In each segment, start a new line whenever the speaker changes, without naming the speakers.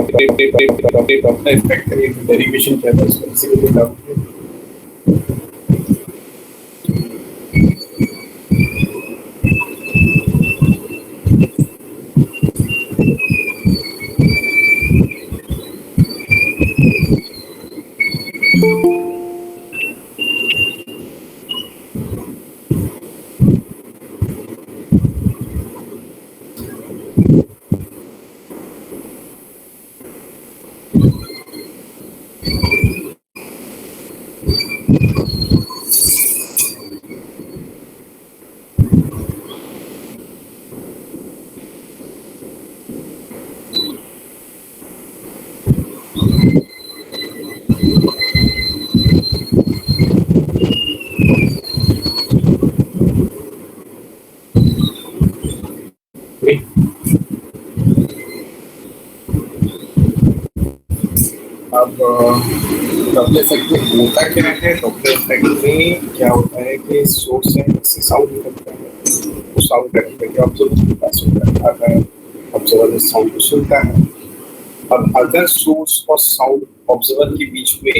Effect है, derivation क्या था उसका, किसी को डाउट है? अब डबल इफेक्ट में होता क्या है? डबल इफेक्ट में क्या होता है कि सोर्स है, इससे साउंड निकलता है, वो साउंड करके ऑब्जर्वर के पास होता है, ऑब्जर्वर इस साउंड को सुनता है। और अगर सोर्स और साउंड ऑब्जर्वर के बीच में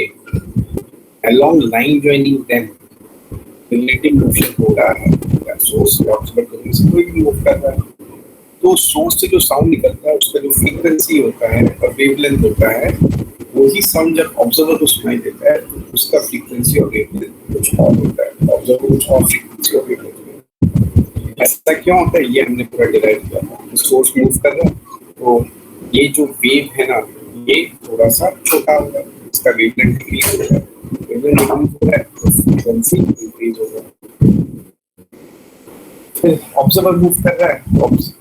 along line joining them relative motion हो रहा है, सोर्स से ऑब्जर्वर के बीच में कोई भी मूव कर रहा है, तो सोर्स से जो साउंड निकलता है उसका जो फ्रीक्वेंसी होता है और वेवलेंथ होता है, वही साउंड जब ऑब्जर्वर को सुनाई देता है तो उसका फ्रीक्वेंसी और वेवलेंथ कुछ और होता है, ऑब्जर्वर कुछ और फ्रीक्वेंसी और वेवलेंथ। ऐसा क्यों होता है ये हमने पूरा डिराइव किया था। सोर्स मूव कर रहा है तो ये जो वेव है ना, ये थोड़ा सा छोटा होगा, इसका वेवलेंथ डिक्रीज हो रहा है, वेवलेंथ डिक्रीज हो रहा है तो फ्रीक्वेंसी इंक्रीज हो रहा है। फिर ऑब्जर्वर मूव कर रहा है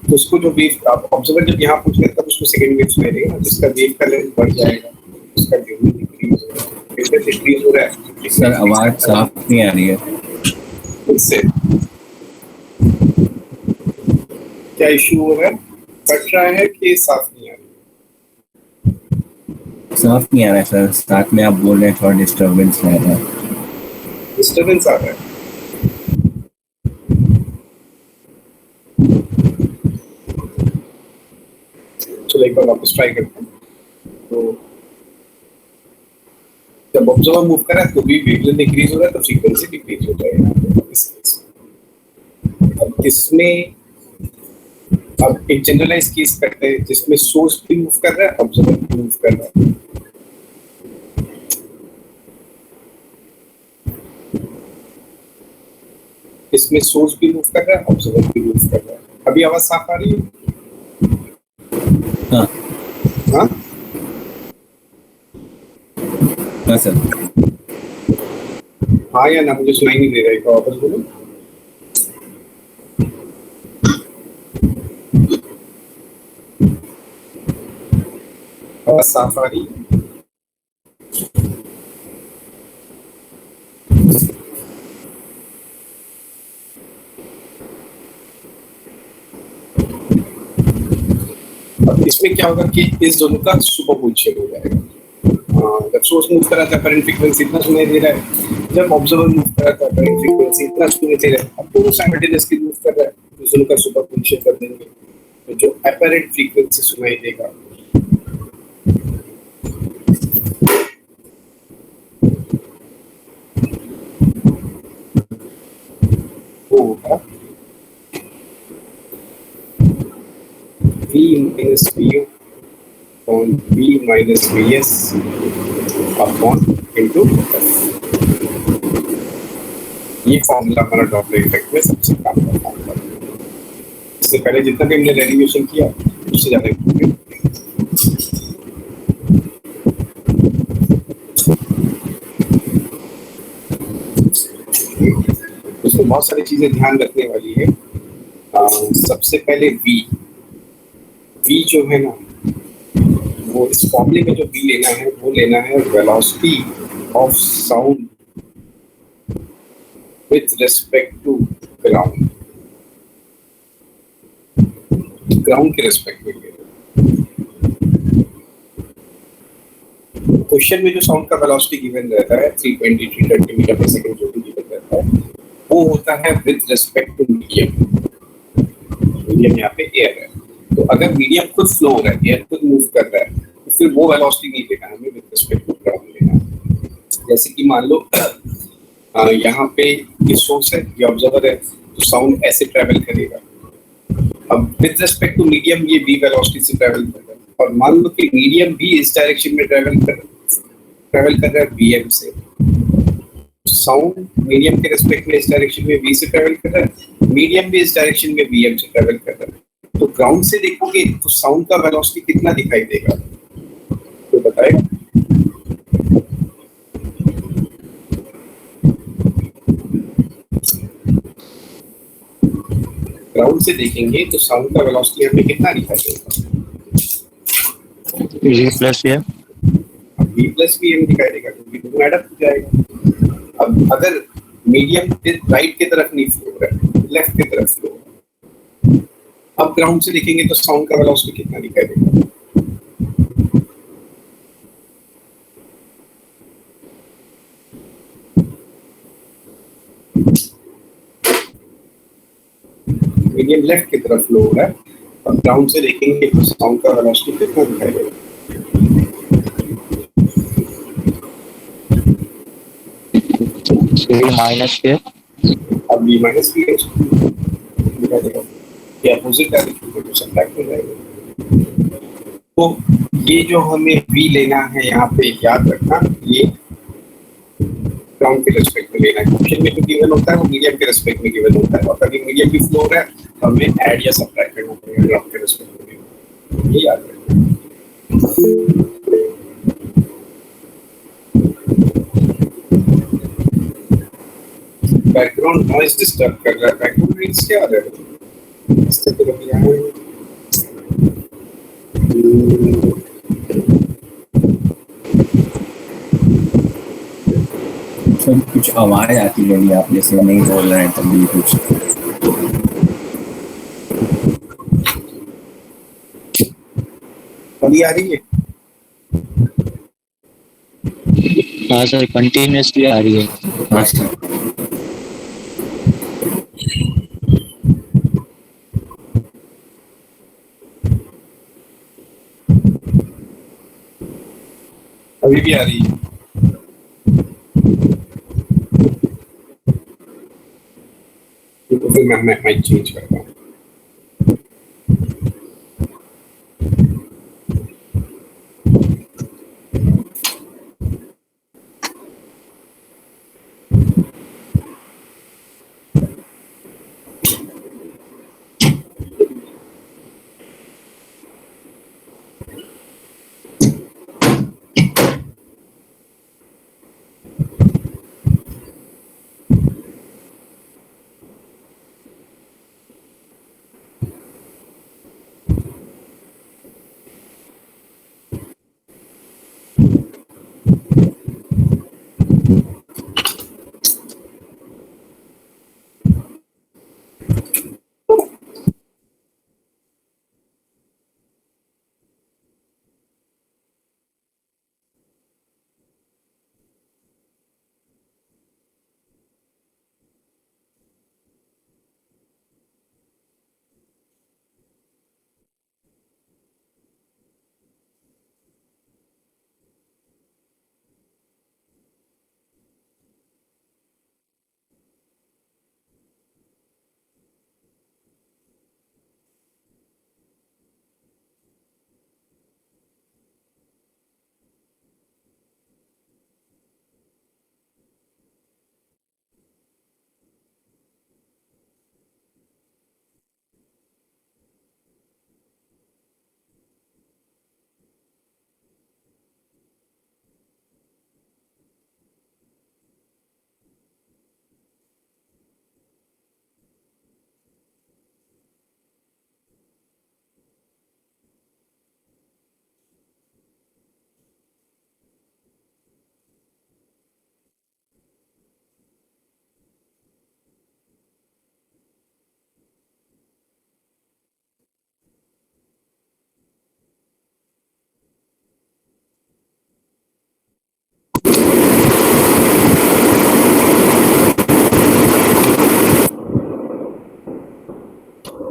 तो उसको जो वेव ऑब्जर्वर जब यहाँ पहुंचेगा तब उसको सेकंड वेव सुनाई देगा, जिसका वेव का लेंथ बढ़ जाएगा, उसका वेवलेंथ डिक्रीज हो रहा है, वेवलेंथ डिक्रीज हो रहा है।
सर आवाज साफ नहीं आ रही है,
इससे क्या इशू हो रहा है? कट रहा है कि साफ नहीं आ रही?
साफ नहीं आ रहा है सर, स्टार्ट में आप बोल रहे हैं थोड़ा डिस्टर्बेंस आ रहा है।
डिस्टर्बेंस आ रहा है? चलो एक बार वापस ट्राई करते हैं। तो जब ऑब्जर्वर मूव कर रहा है तो भी वेवलेंथ इंक्रीज हो रहा है तो फ्रीक्वेंसी डिक्रीज हो जाएगा इस केस में। अब इसमें अब एक जनरलाइज केस करते हैं जिसमें सोर्स भी मूव कर रहा है, ऑब्जर्वर भी मूव कर रहा है। इसमें सोर्स भी मूव कर रहा है, ऑब्जर्वर भी मूव कर रहा है। अभी आवाज साफ आ रही है?
हाँ
हाँ
हाँ सर।
हाँ या ना, मुझे सुनाई नहीं दे रहा है, क्या वापस बोलो। आवाज साफ आ रही है? अब इसमें क्या होगा कि इस दोनों का सुपरपोजिशन हो जाएगा। जब सोर्स मूव कर रहा था करंट फ्रीक्वेंसी इतना सुनाई दे रहा है, जब ऑब्जर्वर मूव कर रहा था करंट फ्रीक्वेंसी इतना सुनाई दे रहा है। अब दोनों साइमल्टेनियसली मूव कर रहा है तो दोनों का सुपरपोजिशन कर देंगे तो जो अपैरेंट फ्रीक्वेंसी सुनाई देगा वो होगा V minus VU on V minus VS upon into F। ये फॉर्मूला हमारा डॉपलर इफेक्ट में सबसे काम का फॉर्मूला है। इससे पहले जितना भी हमने डेरिवेशन किया उससे ज़्यादा इम्प्रूवमेंट। उसमें बहुत सारी चीज़ें ध्यान रखने वाली है। सबसे पहले V जो है ना, वो इस फॉर्मूले में जो V लेना है वो लेना है velocity of sound with respect to ground, ground के रिस्पेक्ट में। क्वेश्चन में जो साउंड का वेलोसिटी गिवन रहता है 320 330 मीटर पर सेकंड जो भी गिवन रहता है वो होता है with respect to medium. Medium यहाँ पे एयर है, तो अगर मीडियम खुद फ्लो हो रहा है, एयर खुद मूव कर रहा है, फिर वो वेलोसिटी नहीं लेना है हमें, विद रिस्पेक्ट टू ग्राउंड लेना है। जैसे कि मान लो यहाँ पे ये सोर्स है, ये ऑब्जर्वर है, तो साउंड ऐसे ट्रेवल करेगा। अब विद रिस्पेक्ट टू मीडियम ये v वेलोसिटी से ट्रेवल कर रहा है, और मान लो कि मीडियम भी इस डायरेक्शन में ट्रेवल कर रहा है vm से। साउंड मीडियम के रिस्पेक्ट में इस डायरेक्शन में v से ट्रेवल कर रहा है, मीडियम भी इस डायरेक्शन में vm से ट्रेवल कर रहा है। तो ग्राउंड से देखोगे तो साउंड का वेलोसिटी कितना दिखाई देगा, तो बताएगा? ग्राउंड से देखेंगे तो साउंड का वेलोसिटी हमें कितना दिखाई देगा?
v plus m।
अब v प्लस भी m दिखाई देगा, क्योंकि दोनों एड अप हो जाएगा। अब अगर मीडियम राइट की तरफ नहीं फ्लो रहा है, लेफ्ट की तरफ फ्लो रहा है, अब ग्राउंड से देखेंगे तो साउंड का वेलोसिटी कितना दिखाई देगा? मीडियम लेफ्ट की तरफ फ्लो हो रहा है, अब ग्राउंड से देखेंगे तो साउंड का वेलोसिटी कितना दिखाई देगा?
माइनस के।
अब v माइनस भी दिखाई देगा, ये अपोजिट डायरेक्शन में तो सब्ट्रैक्ट हो जाएगा। तो ये जो हमें v लेना है यहाँ पे याद रखना, ये ग्राउंड के रिस्पेक्ट में लेना है। क्वेश्चन में जो गिवन होता है वो मीडियम के रिस्पेक्ट में गिवन होता है, और कभी मीडियम भी फ्लो हो रहा है तो हमें ऐड या सब्ट्रैक्ट करना पड़ेगा ग्राउंड के रिस्पेक्ट में, ये याद रखना। बैकग्राउंड नॉइज डिस्टर्ब कर रहा है, बैकग्राउंड नॉइज क्या आ रहा है? इस तरह का यहाँ
सब कुछ आवाज आती है, आप जैसे नहीं बोल रहे हैं तब भी कुछ।
अभी आ रही है?
हाँ सर, कंटिन्यूसली आ रही है।
हाँ सर।
अभी भी आ रही है? तो फिर मैं माइक चेंज करता हूँ।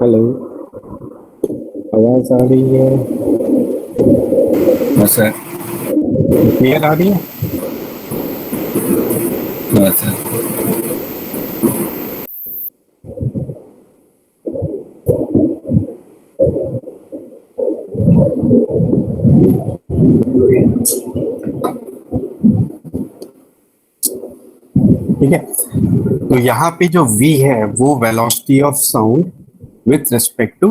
हेलो, आवाज आ रही है?
हाँ सर।
क्लियर आ रही है?
हाँ सर।
ठीक है, तो यहाँ पे जो v है वो velocity of sound with respect to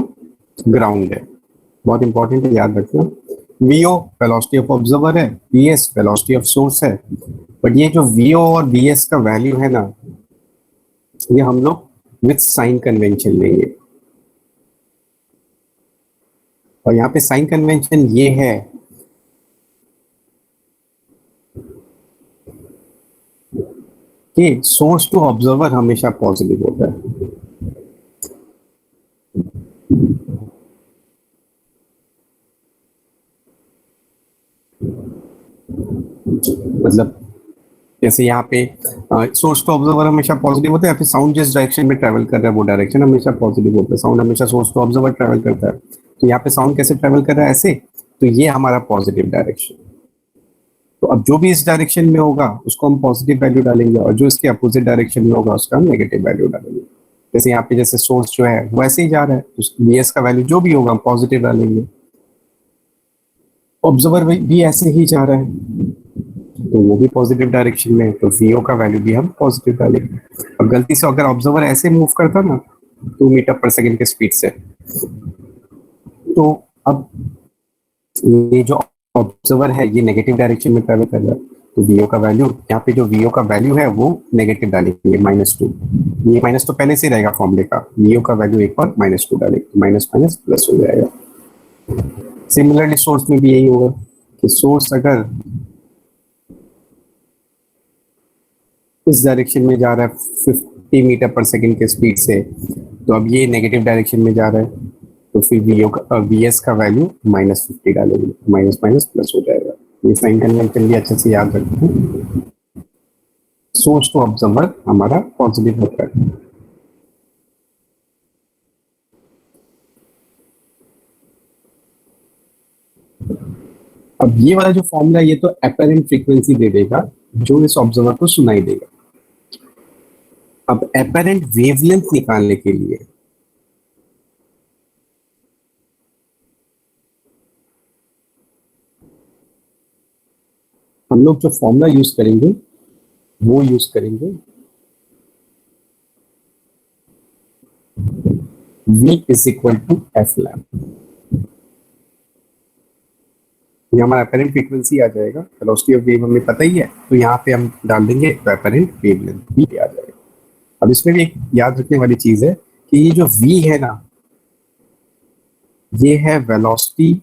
ground है। बहुत इंपॉर्टेंट है, याद रखना। vo वेलोसिटी ऑफ ऑब्जर्वर है, vs वेलोसिटी ऑफ सोर्स है। बट ये जो vo और vs का वैल्यू है ना, ये हम लोग विथ साइन कन्वेंशन लेंगे। और यहाँ पे साइन कन्वेंशन ये है कि सोर्स टू ऑब्जर्वर हमेशा पॉजिटिव होता है। मतलब जैसे यहाँ पे सोर्स टू ऑब्जर्वर हमेशा पॉजिटिव होता है, या फिर साउंड जिस डायरेक्शन में ट्रैवल कर रहा है वो डायरेक्शन हमेशा पॉजिटिव होता है। साउंड हमेशा सोर्स टू ऑब्जर्वर ट्रैवल करता है। तो यहाँ पे साउंड कैसे ट्रैवल कर रहा है, ऐसे। तो ये हमारा पॉजिटिव डायरेक्शन। तो अब जो भी इस डायरेक्शन में होगा उसको हम पॉजिटिव वैल्यू डालेंगे, और जो इसके अपोजिट डायरेक्शन में होगा उसका हम नेगेटिव वैल्यू डालेंगे। जैसे यहाँ पे जैसे सोर्स जो है वो ऐसे ही जा रहा है, तो वीएस का वैल्यू जो भी होगा हम पॉजिटिव डालेंगे। ऑब्जर्वर भी ऐसे ही जा रहा है तो वो भी पॉजिटिव डायरेक्शन में है, तो वीओ का वैल्यू भी हम पॉजिटिव डालेंगे। अब गलती से अगर ऑब्जर्वर ऐसे मूव करता ना 2 मीटर पर सेकंड के स्पीड से, तो अब ये जो ऑब्जर्वर है ये नेगेटिव डायरेक्शन में ट्रैवल कर रहा है, तो वीओ का वैल्यू, यहाँ पे जो वीओ का वैल्यू है वो नेगेटिव डालेंगे, -2। ये माइनस तो पहले से रहेगा फॉर्मूले का, वीओ का वैल्यू एक बार -2 डालेंगे, माइनस माइनस प्लस हो जाएगा। सिमिलरली सोर्स में भी यही होगा कि सोर्स अगर इस डायरेक्शन में जा रहा है 50 मीटर पर सेकंड के स्पीड से, तो अब ये नेगेटिव डायरेक्शन में जा रहा है, तो फिर वीएस का वैल्यू -50 डालेंगे, माइनस माइनस प्लस हो जाएगा। ये साइन कन्वेंशन भी अच्छे से याद रखना। सोर्स टू ऑब्जर्वर हमारा पॉजिटिव होता है। अब ये वाला जो फॉर्मूला, ये तो एपरेंट फ्रीक्वेंसी दे देगा जो इस ऑब्जर्वर को सुनाई देगा। अब एपरेंट वेवलेंथ निकालने के लिए हम लोग जो फॉर्मूला यूज करेंगे वो यूज करेंगे V = F लैम्प। ये हमारा एपरेंट फ्रीक्वेंसी आ जाएगा। वेलोसिटी ऑफ वेव हमें पता ही है, तो यहाँ पे हम डाल देंगे तो एपरेंट वेवलेंथ भी आ जाएगा। अब इसमें भी एक याद रखने वाली चीज है कि ये जो V है ना, ये है वेलोसिटी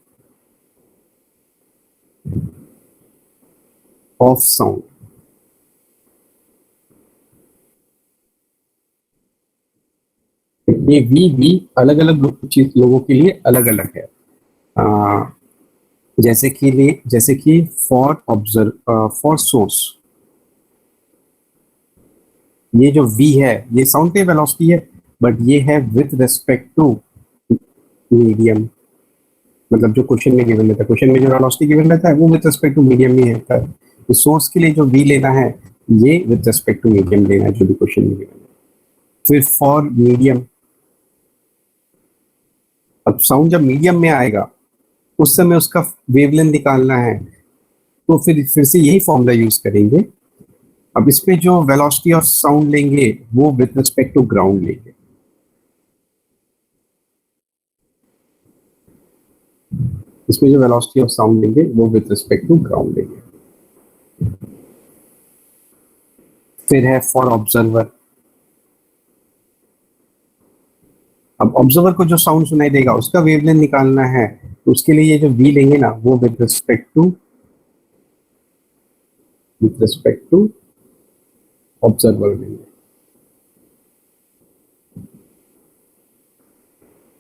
ऑफ साउंड। ये V भी अलग अलग लोगों के लिए अलग अलग है। जैसे कि फॉर सोर्स, ये जो V है ये साउंड की वेलोसिटी है, बट ये है विद रिस्पेक्ट टू मीडियम। मतलब जो क्वेश्चन में गिवन रहता है, क्वेश्चन में जो वेलोसिटी गिवन रहता है वो विद रिस्पेक्ट टू मीडियम में रहता है। तो सोर्स के लिए जो V लेना है ये विद रिस्पेक्ट टू मीडियम लेना है, जो भी क्वेश्चन में गिवन है। फिर फॉर मीडियम, अब साउंड जब मीडियम में आएगा उस समय उसका वेवलेंथ निकालना है, तो फिर से यही फॉर्मूला यूज करेंगे। अब इसमें जो वेलोसिटी ऑफ साउंड लेंगे वो विद रिस्पेक्ट टू ग्राउंड लेंगे। इसमें जो वेलोसिटी ऑफ साउंड लेंगे वो विद रिस्पेक्ट टू ग्राउंड लेंगे। फिर है फॉर ऑब्जर्वर। अब ऑब्जर्वर को जो साउंड सुनाई देगा उसका वेवलेंथ निकालना है, तो उसके लिए ये जो V लेंगे ना वो विद रिस्पेक्ट टू ऑब्जर्वर लेंगे।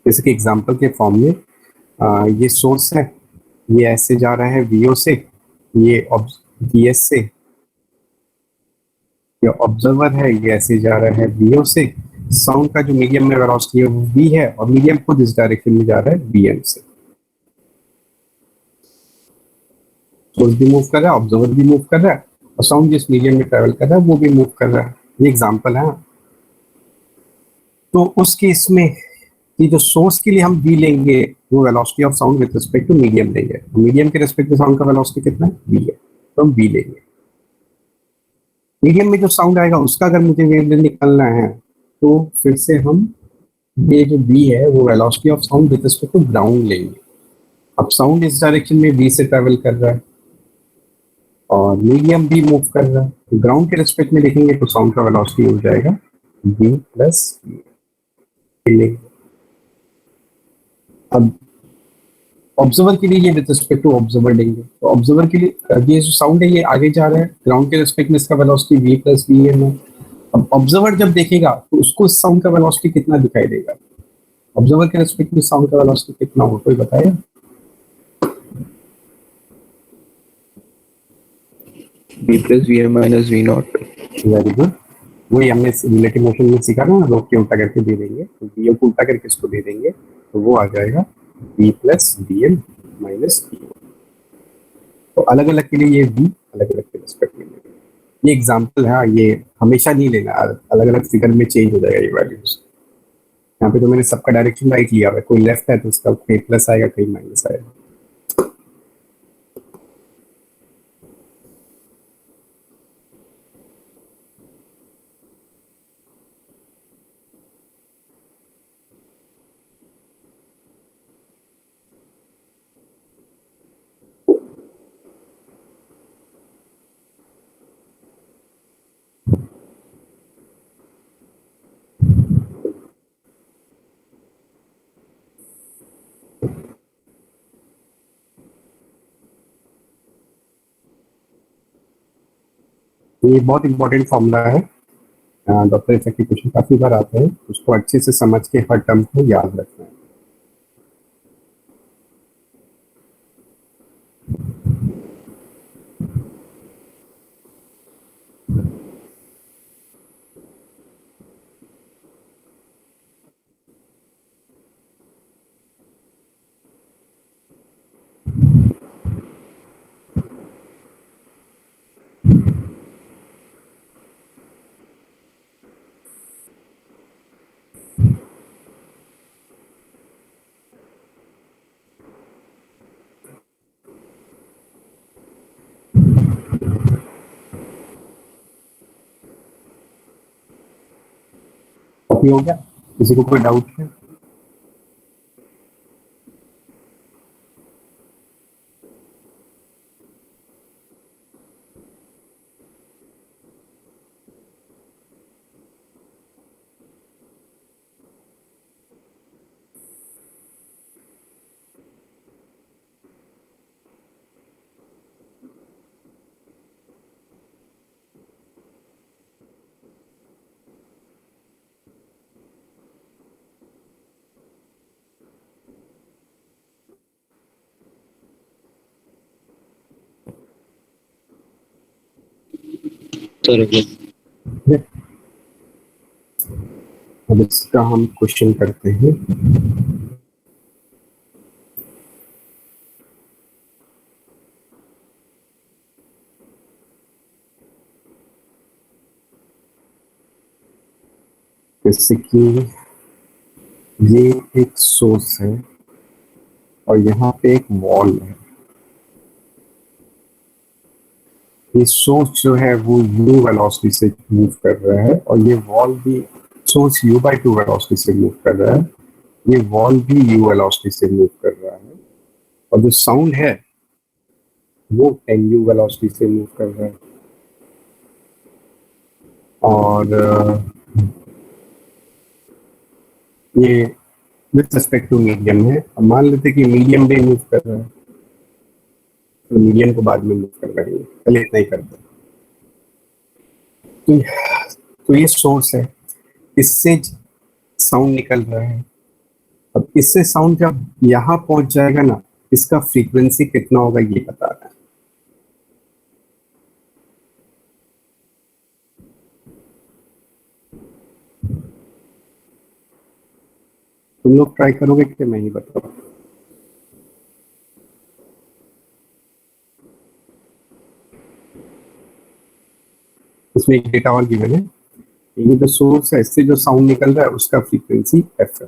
जैसे कि एग्जांपल के फॉर्म में ये सोर्स है, ये ऐसे जा रहा है VO से, ये VS से। ये ऑब्जर्वर है, ये ऐसे जा रहा है VO से। साउंड का जो मीडियम में वेलोसिटी है वो V है, और मीडियम खुद इस डायरेक्शन में जा रहा है VM से। सोर्स भी मूव कर रहा है, ऑब्जर्वर भी मूव कर रहा है, और साउंड जिस मीडियम में ट्रेवल कर रहा है वो भी मूव कर रहा है। ये एग्जांपल है। तो उस केस में कि जो सोर्स के लिए हम v लेंगे वो velocity of sound with respect to medium लेंगे। मीडियम के रिस्पेक्ट टू साउंड का वेलोसिटी कितना है, v है, तो हम v लेंगे। मीडियम में जो साउंड आएगा उसका अगर मुझे वेवलेंथ निकालना है तो फिर से हम ये जो v है वो velocity of sound with respect to ground लेंगे। अब साउंड इस डायरेक्शन में v से ट्रेवल कर रहा है और मीडियम भी मूव कर रहा है, तो ग्राउंड के रिस्पेक्ट में देखेंगे तो साउंड का वेलोसिटी हो जाएगा v प्लस v। अब ऑब्जर्वर के लिए ये विद रिस्पेक्ट टू ऑब्जर्वर लेंगे, तो ऑब्जर्वर के लिए ये जो साउंड है ये आगे जा रहा है, ग्राउंड के रिस्पेक्ट में इसका वेलोसिटी v प्लस v है। अब ऑब्जर्वर जब देखेगा तो उसको इस साउंड का वेलोसिटी कितना दिखाई देगा, ऑब्जर्वर के रिस्पेक्ट में साउंड का वेलोसिटी कितना हो, कोई बताएगा?
v plus vm minus v naught।
Very good. वही हमने रिलेटिव मोशन में सीखा ना, रोक के उल्टा करके दे देंगे, तो वी को उल्टा करके इसको दे देंगे तो वो आ जाएगा v plus V M minus V. तो अलग अलग के लिए ये v अलग अलग के रिस्पेक्ट में लेंगे। ये एग्जांपल है, ये हमेशा नहीं लेना, अलग अलग फिगर में चेंज हो जाएगा ये वैल्यूज। यहाँ पे तो मैंने सबका डायरेक्शन राइट लिया हुआ है, कोई लेफ्ट है तो उसका कहीं प्लस आएगा कहीं माइनस आएगा। ये बहुत इंपॉर्टेंट फॉर्मूला है, डॉक्टर ऐसा के क्वेश्चन काफी बार आते हैं, उसको अच्छे से समझ के हर टर्म को याद रखना है। कॉपी हो गया? किसी को कोई डाउट है? अब इसका हम क्वेश्चन करते हैं। जैसे कि ये एक सोर्स है और यहाँ पे एक वॉल है। ये सोर्स जो है वो u वेलोसिटी से मूव कर रहा है और ये वॉल भी सोर्स u/2 वेलोसिटी से मूव कर रहा है, ये वॉल भी u वेलोसिटी से मूव कर रहा है, और जो साउंड है वो 10u वेलोसिटी से मूव कर रहा है। और ये विद रिस्पेक्ट टू मीडियम है। अब मान लेते कि मीडियम भी मूव कर रहा है, तो मीडियम को बाद में मूव कर रहे हैं, पहले इतना ही करते हैं। तो ये सोर्स है, इससे साउंड निकल रहा है। अब इससे साउंड जब यहाँ पहुंच जाएगा ना, इसका फ्रीक्वेंसी कितना होगा ये बता रहा है। तुम लोग ट्राई करोगे कि मैं ही बताऊं? इसमें एक डेटा और गिवन है, ये जो सोर्स है इससे जो साउंड निकल रहा है उसका फ्रीक्वेंसी एफ है।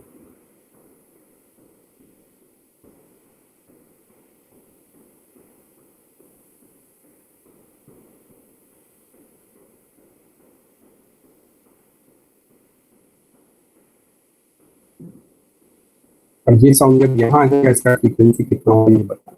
और ये साउंड जब यहाँ आ जाएगा इसका फ्रीक्वेंसी कितना होगा ये बता।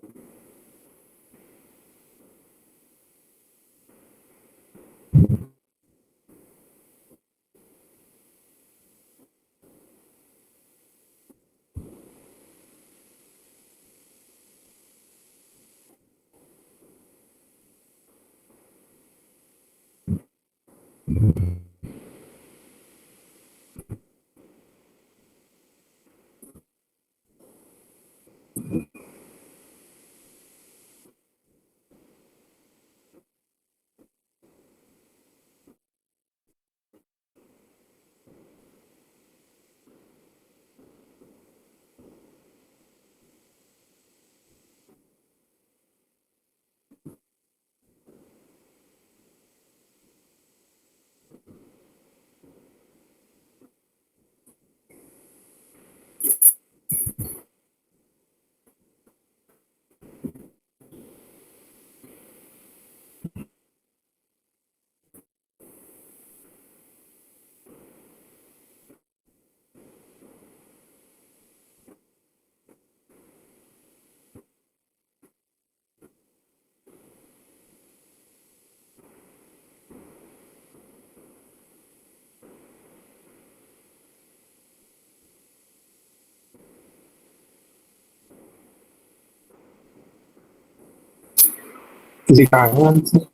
लिखा है आंसर।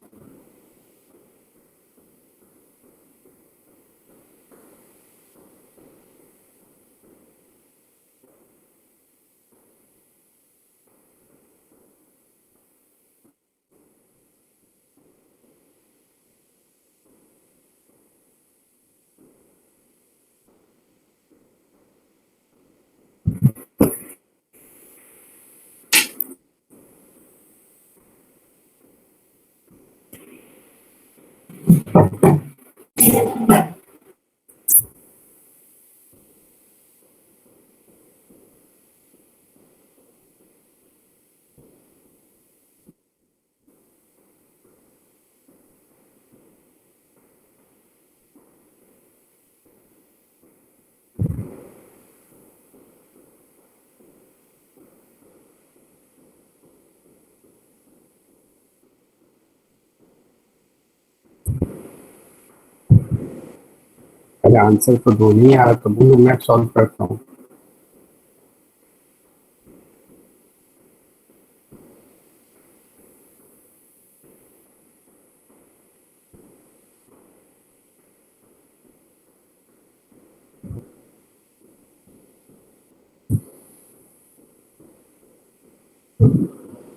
अरे आंसर तो दो नहीं आ रहा, तो बोलो मैं सॉल्व करता हूँ।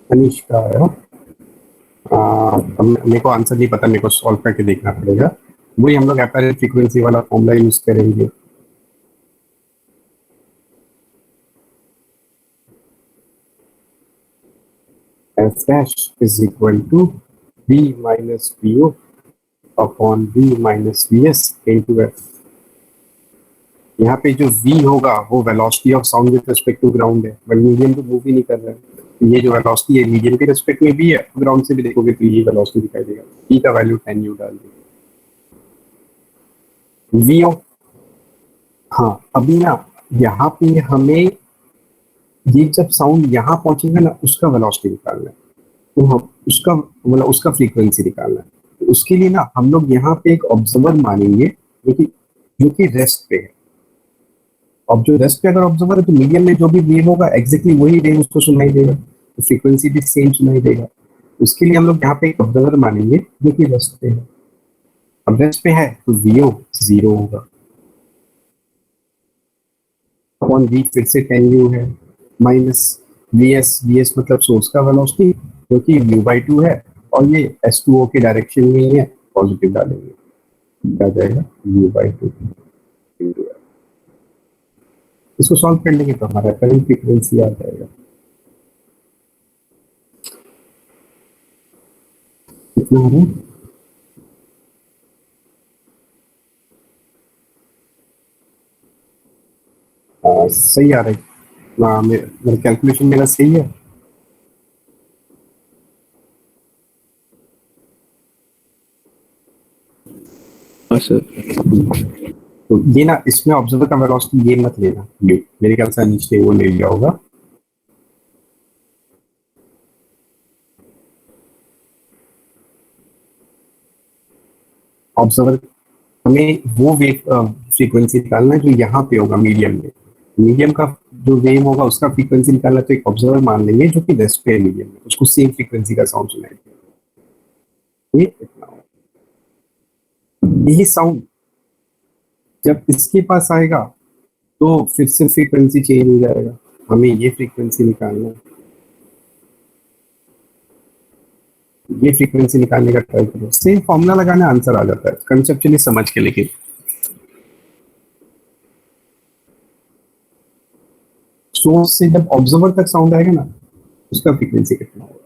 अनिष्का है। मेरे को आंसर नहीं पता, मेरे को सॉल्व करके देखना पड़ेगा। वही हम लोग अपैरेंट फ्रीक्वेंसी वाला फॉर्मूला यूज करेंगे। F dash is equal to v minus vo upon v minus vs into f। यहाँ पे जो v होगा वो velocity of sound with respect to ground है, बट मीडियम तो मूव ही नहीं कर रहा है। ये जो वेलोसिटी है मीडियम के रिस्पेक्ट में भी है, ग्राउंड से भी देखोगे तो ये वेलोसिटी दिखाई देगा। e का वैल्यू 10 u डाल देगा। vo, हाँ अभी ना यहाँ पे हमें ये जब साउंड यहाँ पहुंचेगा ना उसका वेलोसिटी निकालना है, तो हम उसका मतलब उसका फ्रीक्वेंसी निकालना है। तो उसके लिए ना हम लोग यहाँ पे एक ऑब्जर्वर मानेंगे जो कि रेस्ट पे है। अब जो रेस्ट पे अगर ऑब्जर्वर है तो मीडियम में जो भी वेव होगा एग्जैक्टली वही वेव उसको सुनाई देगा, तो फ्रीक्वेंसी भी सेम सुनाई देगा। उसके लिए हम लोग यहाँ पे एक ऑब्जर्वर मानेंगे जो कि रेस्ट पे है। अब रेस्ट पे है तो वीओ 0 होगा अपॉन वी फिर से 10u है माइनस वीएस मतलब सोर्स का वेलोसिटी जो कि u/2 है, और ये S2O के डायरेक्शन में ही है, पॉजिटिव डालेंगे क्या जाएगा u/2 इंटू f। इसको सॉल्व कर लेंगे तो हमारा करंट फ्रीक्वेंसी आ जाएगा। कितना है सही आ रहा है। मेरा कैलकुलेशन मेरा सही है।
हाँ सर।
तो ये ना, इसमें ऑब्जर्वर का वेलोसिटी ये मत लेना, ये मेरे ख्याल से अनिश ने वो ले लिया होगा। ऑब्जर्वर, हमें वो वेव फ्रीक्वेंसी निकालना है जो यहाँ पे होगा मीडियम में। मीडियम का जो वेव होगा उसका फ्रीक्वेंसी निकालना, तो एक ऑब्जर्वर मान लेंगे जो कि रेस्ट पे है मीडियम में, उसको सेम फ्रीक्वेंसी का साउंड सुनाएंगे। ये इतना होगा। यही साउंड जब इसके पास आएगा तो फिर से फ्रीक्वेंसी चेंज हो जाएगा, हमें ये फ्रीक्वेंसी निकालना है। ये फ्रीक्वेंसी निकालने का ट्राई करो, सेम फॉर्मूला लगाना, आंसर आ जाता है कंसेप्चुअली समझ के। लेकिन सोर्स से जब ऑब्जर्वर तक साउंड आएगा ना, उसका फ्रीक्वेंसी कितना होगा।